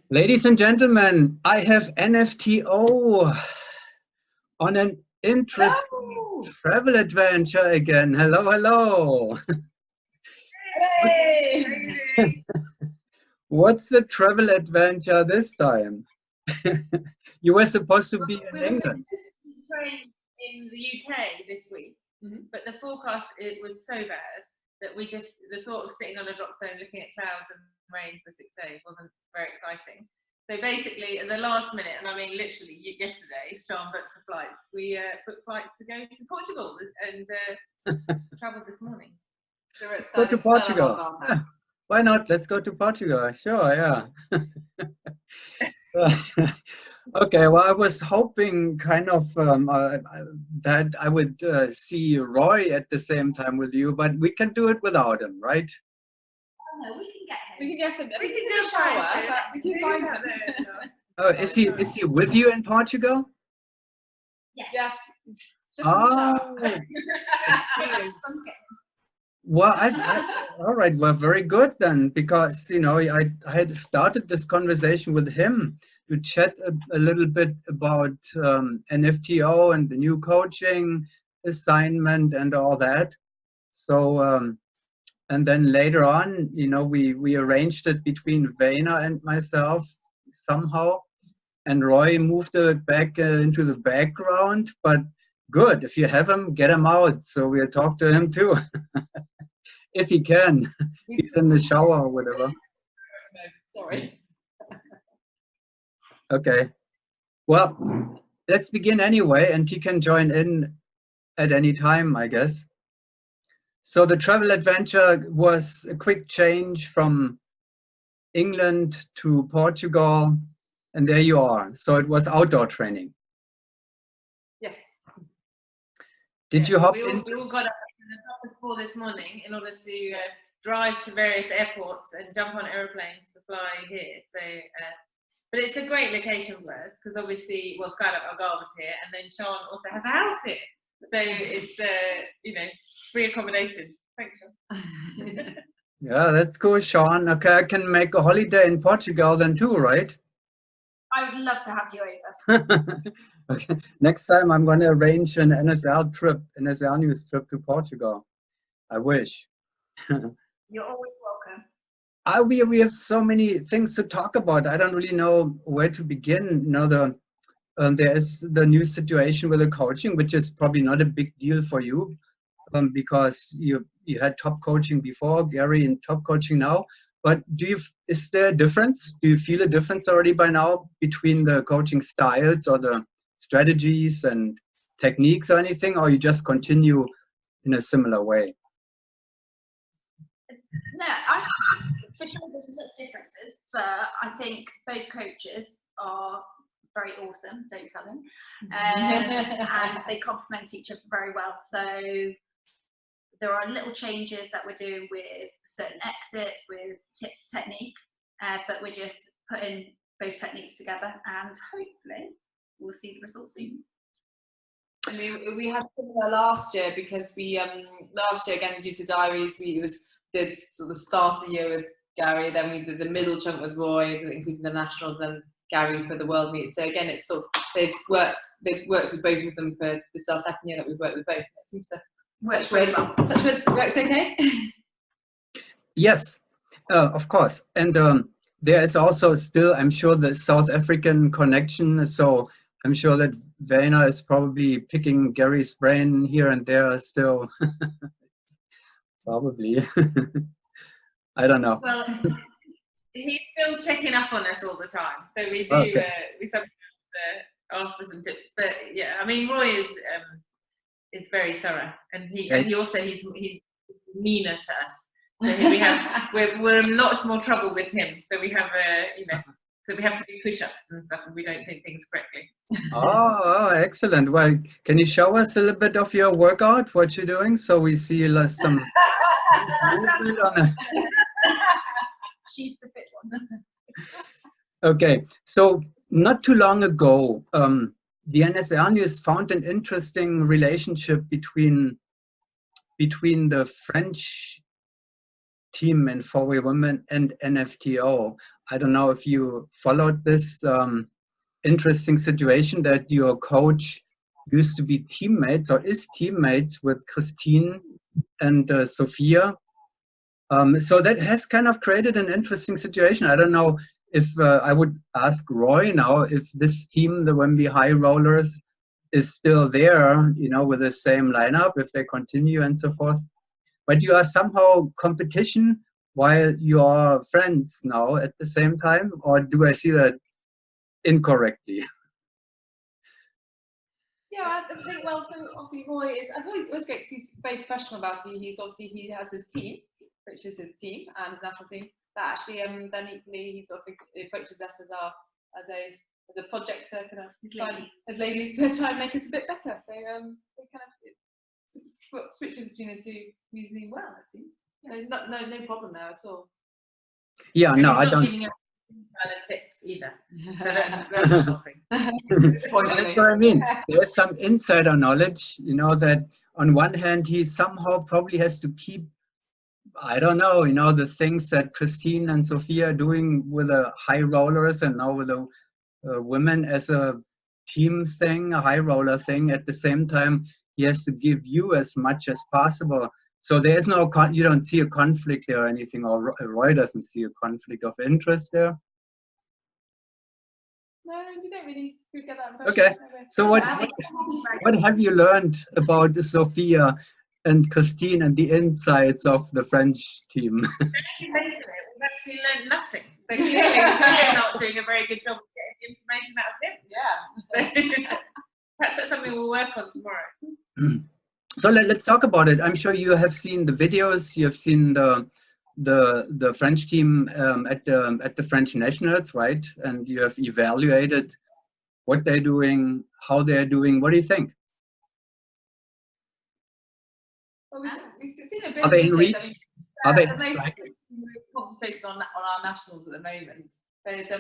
Ladies and gentlemen, I have NFTO on an interesting Hello! travel adventure again. Hello, hello. Hey! What's the travel adventure this time? You were supposed to be in We were England. train in the UK this week, but the forecast it was so bad that the thought of sitting on a dock zone looking at clouds and rain for 6 days wasn't very exciting. So basically, at the last minute, and I mean literally yesterday, Sean booked flights. We booked flights to go to Portugal and travelled this morning. So let's go to Portugal. Yeah, why not? Let's go to Portugal. Sure, yeah. Okay, well, I was hoping kind of that I would see Roy at the same time with you, but we can do it without him, right? Oh, no, we can get him. We can get him. We can do a shower, but we can find him. Oh, is he with you in Portugal? Yes. It's Just in the shower. Well, all right. Well, very good then, because I had started this conversation with him to chat a little bit about NFTO and the new coaching assignment and all that. So, and then later on, we arranged it between Vena and myself somehow, and Roy moved it back into the background. But good, if you have him, get him out. So we'll talk to him too. If he can. He's in the shower or whatever. Sorry. Okay. Well, let's begin anyway, and he can join in at any time, I guess. So the travel adventure was a quick change from England to Portugal, and there you are. So it was outdoor training. Yes. Did you hop we all got up at 4 this morning in order to drive to various airports and jump on aeroplanes to fly here. So, but it's a great location for us because obviously, well, Skylab Algarve's here, and then Sean also has a house here. So it's free accommodation. Thanks, Sean. Yeah, that's cool, Sean. Okay, I can make a holiday in Portugal then too, right? I would love to have you over. Okay. Next time I'm going to arrange an NSL news trip to Portugal. I wish. You're always welcome. We have so many things to talk about. I don't really know where to begin. There is the new situation with the coaching, which is probably not a big deal for you, because you had top coaching before, Gary, and top coaching now. But is there a difference? Do you feel a difference already by now between the coaching styles or the strategies and techniques or anything, or you just continue in a similar way? No, for sure there's little differences, but I think both coaches are very awesome, don't tell them, and they complement each other very well. So there are little changes that we're doing with certain exits, with technique, but we're just putting both techniques together, and hopefully we'll see the results soon. I mean, we had similar last year because we last year again due to diaries did sort of the start of the year with Gary, then we did the middle chunk with Roy, including the nationals, then Gary for the world meet. So again, it's sort of they've worked with both of them for this is our second year that we've worked with both. It seems to Works really well. Works okay. Yes, of course, and there is also still, I'm sure, the South African connection. So I'm sure that Vena is probably picking Gary's brain here and there still. Probably. I don't know. Well, he's still checking up on us all the time, so we do. Okay. We sometimes ask for some tips, but yeah, I mean, Roy is very thorough, and he's meaner to us. So we're in lots more trouble with him. So we have so we have to do push-ups and stuff, and we don't do things correctly. Oh, excellent. Well, can you show us a little bit of your workout, what you're doing, so we see some movement on it? She's the fit one. Okay, so not too long ago, the NSL News found an interesting relationship between the French team in 4-way women and NFTO. I don't know if you followed this interesting situation that your coach used to be teammates or is teammates with Christine and Sophia. So that has kind of created an interesting situation. I don't know if I would ask Roy now if this team, the Wemby High Rollers, is still there, you know, with the same lineup, if they continue and so forth. But you are somehow competition while you are friends now at the same time, or do I see that incorrectly? Yeah, I think, well, so obviously Roy is, I thought it was great because he's very professional about it. He's obviously, he has his team, which is his team and his national team, that actually then equally he sort of approaches us as a project to kind of as ladies to try and make us a bit better. So it kind of switches between the two reasonably well, it seems. So no problem there at all. Yeah, and no, he's I not don't. giving us tips either. So that's not helping. That's what I mean. There's some insider knowledge, you know, that on one hand he somehow probably has to keep, I don't know, you know, the things that Christine and Sophia are doing with the high rollers and now with the women as a team thing, a high roller thing. At the same time, he has to give you as much as possible. So there is no, you don't see a conflict there or anything, or Roy doesn't see a conflict of interest there. No, we don't really get that impression. Okay, so what have you learned about Sophia and Christine and the insides of the French team? We've actually learned nothing. So clearly we're not doing a very good job of getting information out of him. Yeah. So, perhaps that's something we'll work on tomorrow. So let's talk about it. I'm sure you have seen the videos. You have seen the French team at the French Nationals, right? And you have evaluated what they're doing, how they're doing. What do you think? Well, we've seen a bit Are they in of reach? videos. I mean, Are they we're concentrating on our nationals at the moment. But it's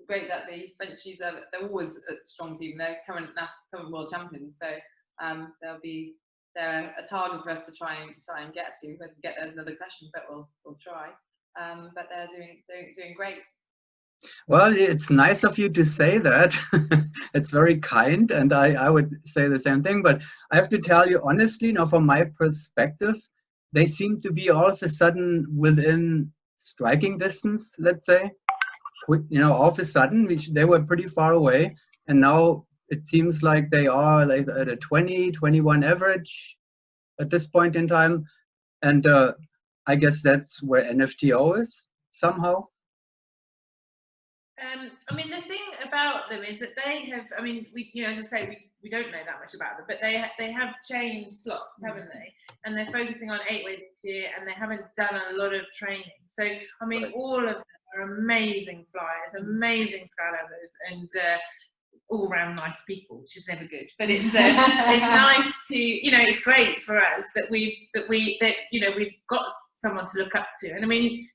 great that the Frenchies they're always a strong team. They're current world champions, so they're a target for us to try and get to. Whether we get there's another question, but we'll try. But they're doing great. Well, it's nice of you to say that. It's very kind, and I would say the same thing. But I have to tell you honestly, now from my perspective, they seem to be all of a sudden within striking distance, let's say. You know, all of a sudden, they were pretty far away, and now it seems like they are like at a 20, 21 average at this point in time. And I guess that's where NFTO is somehow. I mean, the thing about them is that they have, I mean, as I say, we don't know that much about them, but they have changed slots, haven't they? And they're focusing on 8-way this year, and they haven't done a lot of training. So, I mean, all of them are amazing flyers, amazing skydivers, and all round nice people, which is never good. But it's nice to, it's great for us that we've got someone to look up to. And I mean,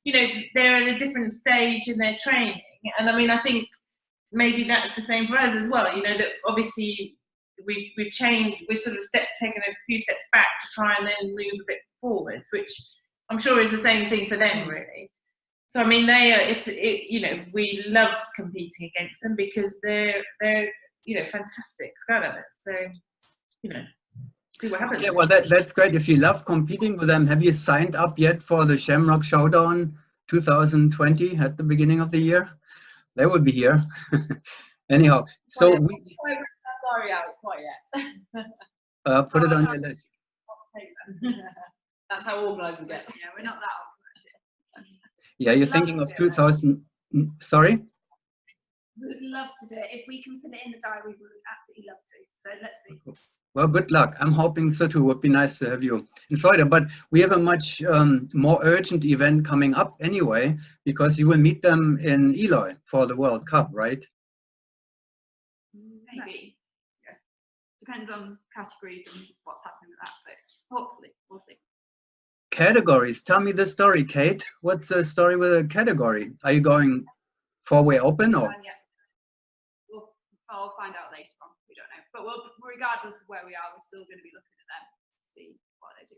they're at a different stage in their training. And I mean, I think maybe that's the same for us as well. That obviously we've changed, we've sort of taken a few steps back to try and then move a bit forwards, which I'm sure is the same thing for them, really. So I mean, we love competing against them because they're fantastic skydivers. So see what happens. Yeah, well, that's great. If you love competing with them, have you signed up yet for the Shamrock Showdown 2020 at the beginning of the year? They will be here. Anyhow, so sorry, out quite yet. put it on your list. That's how organised we get. Yeah, we're not that organised. Yeah, you're thinking of 2000. Sorry? We would love to do it. If we can fit it in the diary, we would absolutely love to. So let's see. Well, good luck. I'm hoping so too. It would be nice to have you in Florida. But we have a much more urgent event coming up anyway, because you will meet them in Eloy for the World Cup, right? Maybe. Yeah. Depends on categories and what's happening with that, but hopefully we'll see. Categories. Tell me the story, Kate. What's the story with a category? Are you going 4-way open or? Yeah. I'll find out later on. We don't know. But regardless of where we are, we're still going to be looking at them to see what they do.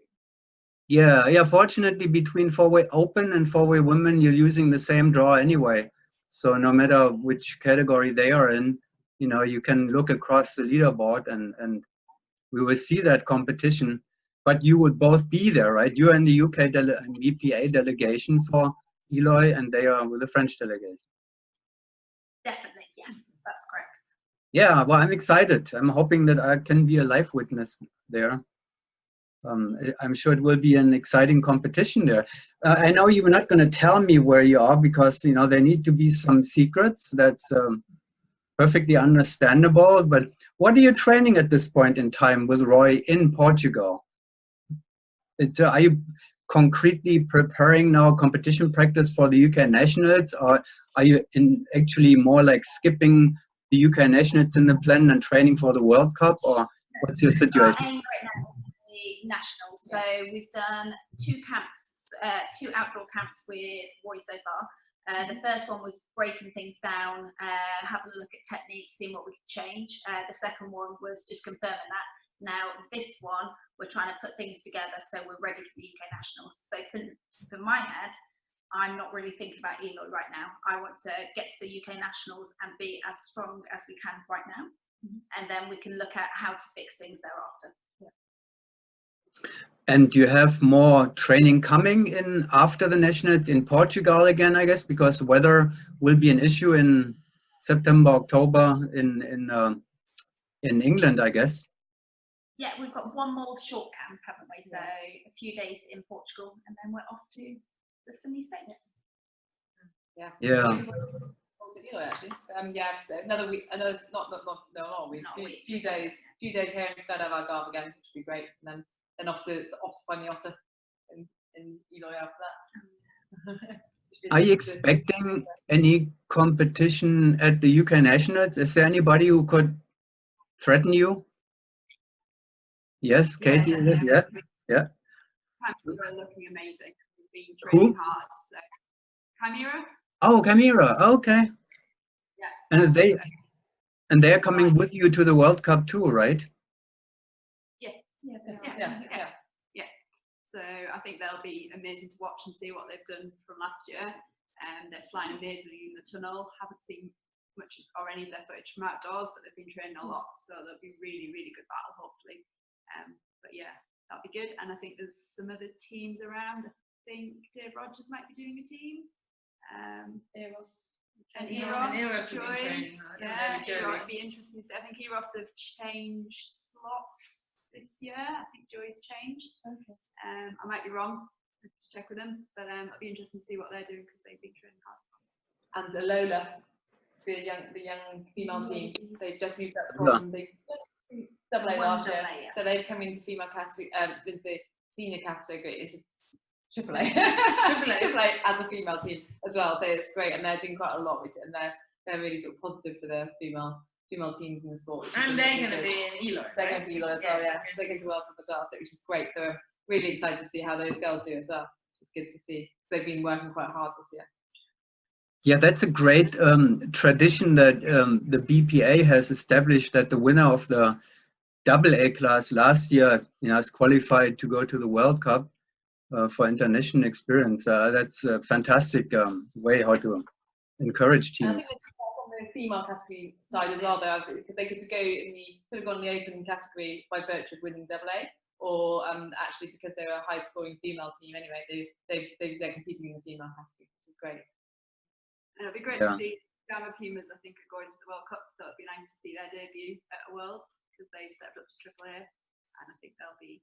Yeah. Fortunately, between 4-way open and 4-way women, you're using the same draw anyway. So no matter which category they are in, you know, you can look across the leaderboard and we will see that competition. But you would both be there, right? You're in the UK BPA delegation for Eloy, and they are with the French delegation. Definitely, yes, that's correct. Yeah, well, I'm excited. I'm hoping that I can be a live witness there. I'm sure it will be an exciting competition there. I know you're not going to tell me where you are because, you know, there need to be some secrets. That's perfectly understandable. But what are you training at this point in time with Roy in Portugal? Are you concretely preparing now competition practice for the UK Nationals, or are you actually more like skipping the UK Nationals in the plan and training for the World Cup, or what's your situation? Our aim right now is the nationals. So we've done 2 camps, 2 outdoor camps with Roy so far. The first one was breaking things down, having a look at techniques, seeing what we could change. The second one was just confirming that. Now this one, we're trying to put things together so we're ready for the UK Nationals. So for my head, I'm not really thinking about Eloy right now. I want to get to the UK Nationals and be as strong as we can right now. And then we can look at how to fix things thereafter. And you have more training coming in after the Nationals in Portugal again, I guess, because weather will be an issue in September, October in England, I guess. Yeah, we've got one more short camp, haven't we? So a few days in Portugal, and then we're off to the sunny States. Yeah. Yeah. Actually, yeah. So another week, not a week. Few days here in Skydive Algarve again, which would be great, and then off to find the otter in Eloy after that. Are you expecting any competition at the UK Nationals? Is there anybody who could threaten you? Yes, Katie. Yeah. Chimera looking amazing. We've been training hard. So Chimera. Oh, Chimera. Okay. Yeah. And they're coming with you to the World Cup too, right? Yeah. So I think they'll be amazing to watch and see what they've done from last year. They're flying amazingly in the tunnel. Haven't seen much or any of their footage from outdoors, but they've been training a lot. So they'll be really, really good battle, hopefully. But yeah, that'll be good. And I think there's some other teams around. I think Dave Rogers might be doing a team. Eros. And Eros join. Yeah, Eros would be interesting to see. I think Eros have changed slots this year. I think Joy's changed. Okay. I might be wrong. I have to check with them, but it'll be interesting to see what they're doing because they've been training hard. And Alola, the young female team, they've just moved up from the double A last year, so they've come into female category, into the senior category, into triple A as a female team as well. So it's great, and they're doing quite a lot, and they're really sort of positive for the female teams in the sport. And they're going to be in Eloy. They're going to Eloy as well, yeah. So they're going to World Cup as well, so which is great. So we're really excited to see how those girls do as well, which is good to see. They've been working quite hard this year. Yeah, that's a great tradition that the BPA has established, that the winner of the double A class last year, is qualified to go to the World Cup for international experience. That's a fantastic way how to encourage teams. And I think on the female category side as well, though, because they could have gone in the open category by virtue of winning double A, or actually because they were a high-scoring female team anyway, they're competing in the female category, which is great. And it'll be great to see Gamma Pumas, I think, are going to the World Cup, so it'll be nice to see their debut at a Worlds because they stepped up to Triple A, and I think they'll be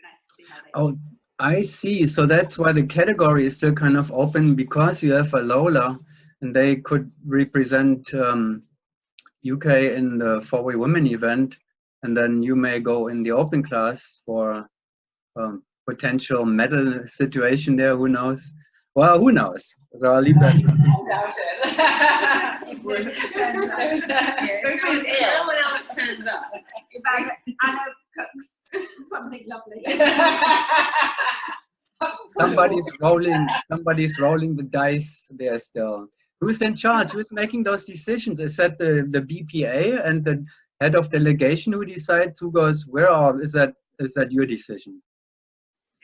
nice to see how they. Oh, I see. So that's why the category is still kind of open, because you have a Lola, and they could represent UK in the 4-way women event, and then you may go in the open class for potential medal situation there. Who knows? Well, who knows? So I'll leave that. If no one else turns up. Anna cooks something lovely. Somebody's rolling the dice there still. Who's in charge? Who's making those decisions? Is that the BPA and the head of delegation who decides who goes where, or is that your decision?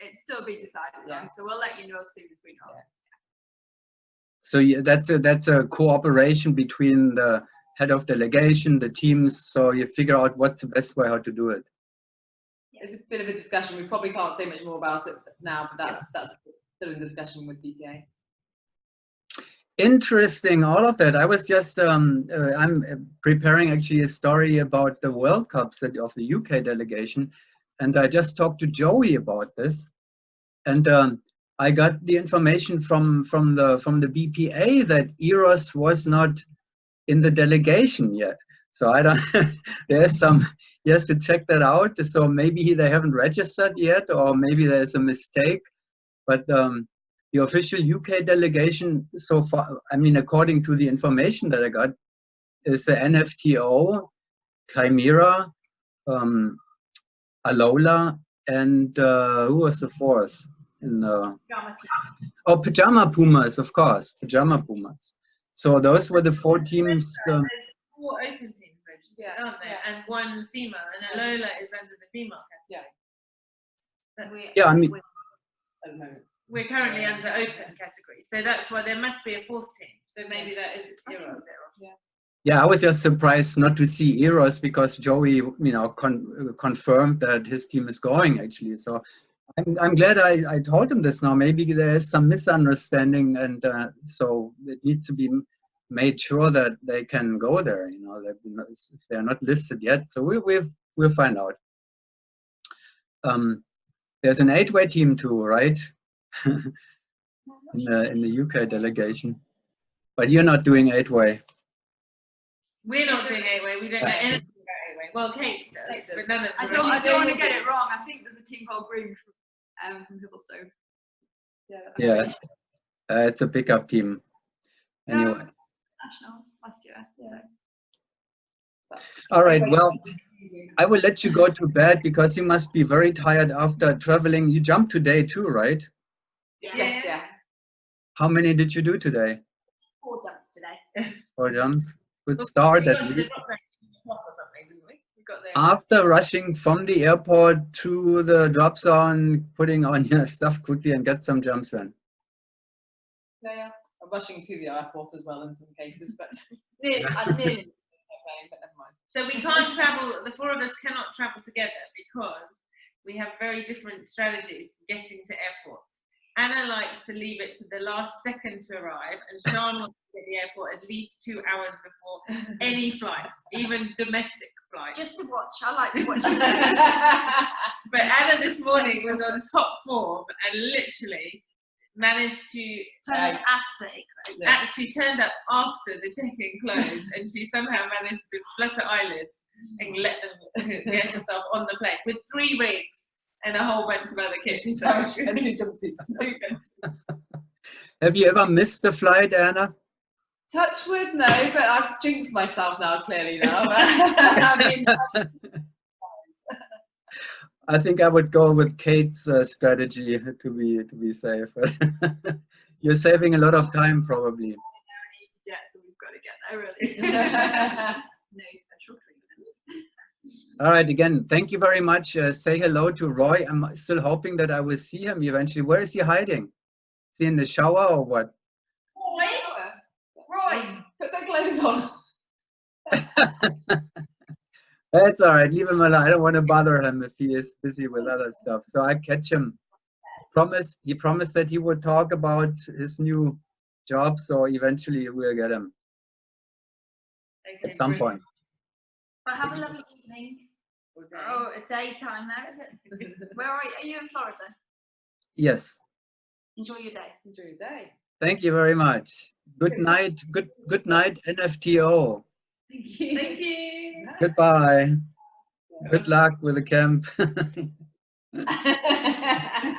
It's still being decided on, so we'll let you know as soon as we know. So that's a cooperation between the head of delegation, the teams. So you figure out what's the best way how to do it. It's a bit of a discussion. We probably can't say much more about it now, but that's still in discussion with BPA. Interesting, all of that. I was just I'm preparing actually a story about the World Cups of the UK delegation, and I just talked to Joey about this, and I got the information from the BPA that Eros was not in the delegation yet. So I don't. There's some. He has to check that out. So maybe they haven't registered yet, or maybe there's a mistake. But the official UK delegation so far, I mean, according to the information that I got, is the NFTO, Chimera, Alola, and who was the fourth? Pajama Pumas, of course, Pajama Pumas. So those were the 4 teams. There's 4 open teams registered, aren't there? And 1 female, and Alola is under the female category. Yeah, I mean, At the moment. We're currently under open category, so that's why there must be a 4th team. So maybe that is Eros. Yeah, I was just surprised not to see Eros because Joey, confirmed that his team is going actually. So I'm glad I told him this now. Maybe there is some misunderstanding, and so it needs to be made sure that they can go there. That if they're not listed yet, so we'll find out. There's an 8-way team too, right? in the UK delegation, but you're not doing 8-way. We're not doing 8-way. We don't know anything about 8-way. Well, Kate does, but none of I the don't rest. want to get it wrong. I think there's a team called Green from Hibblestone. Yeah, it's a pickup team. Anyway. Nationals last year. Yeah. All right. Well, I will let you go to bed because you must be very tired after traveling. You jumped today too, right? Yes, yeah. How many did you do today? 4 jumps today. 4 jumps. Good start We got at to the least. drop range or something, didn't we? We got there. After rushing from the airport to the drop zone, putting on your stuff quickly and get some jumps in. Yeah. I'm rushing to the airport as well in some cases, but Nearly. I'm nearly. But never mind. So we can't travel, the 4 of us cannot travel together because we have very different strategies for getting to airports. Anna likes to leave it to the last second to arrive, and Sean wants to get to the airport at least 2 hours before any flight, even domestic flights. Just to watch. I like watching. But Anna this morning was on top form and literally managed to Turn up after it closed. actually turned up after the check-in closed, and she somehow managed to flutter eyelids and let them get herself on the plane with 3 rigs and a whole bunch of other kids. And 2 jumpsuits. Have you ever missed a flight, Anna? Touch wood, no, but I've jinxed myself now, clearly now. I mean, I think I would go with Kate's strategy to be safe. You're saving a lot of time, probably. Yeah, so we've got to get there really. No special treatment. All right, again, thank you very much. Say hello to Roy. I'm still hoping that I will see him eventually. Where is he hiding? Is he in the shower or what? Roy, put some clothes on. That's all right. Leave him alone. I don't want to bother him if he is busy with other stuff. So I catch him. He promised that he would talk about his new job. So eventually we'll get him at some point. well, have a lovely evening. Oh, a daytime there, is it? Where are you? Are you in Florida? Yes. Enjoy your day. Enjoy your day. Thank you very much. Good night. Good night, NFTO. Thank you. Thank you. Goodbye. Good luck with the camp.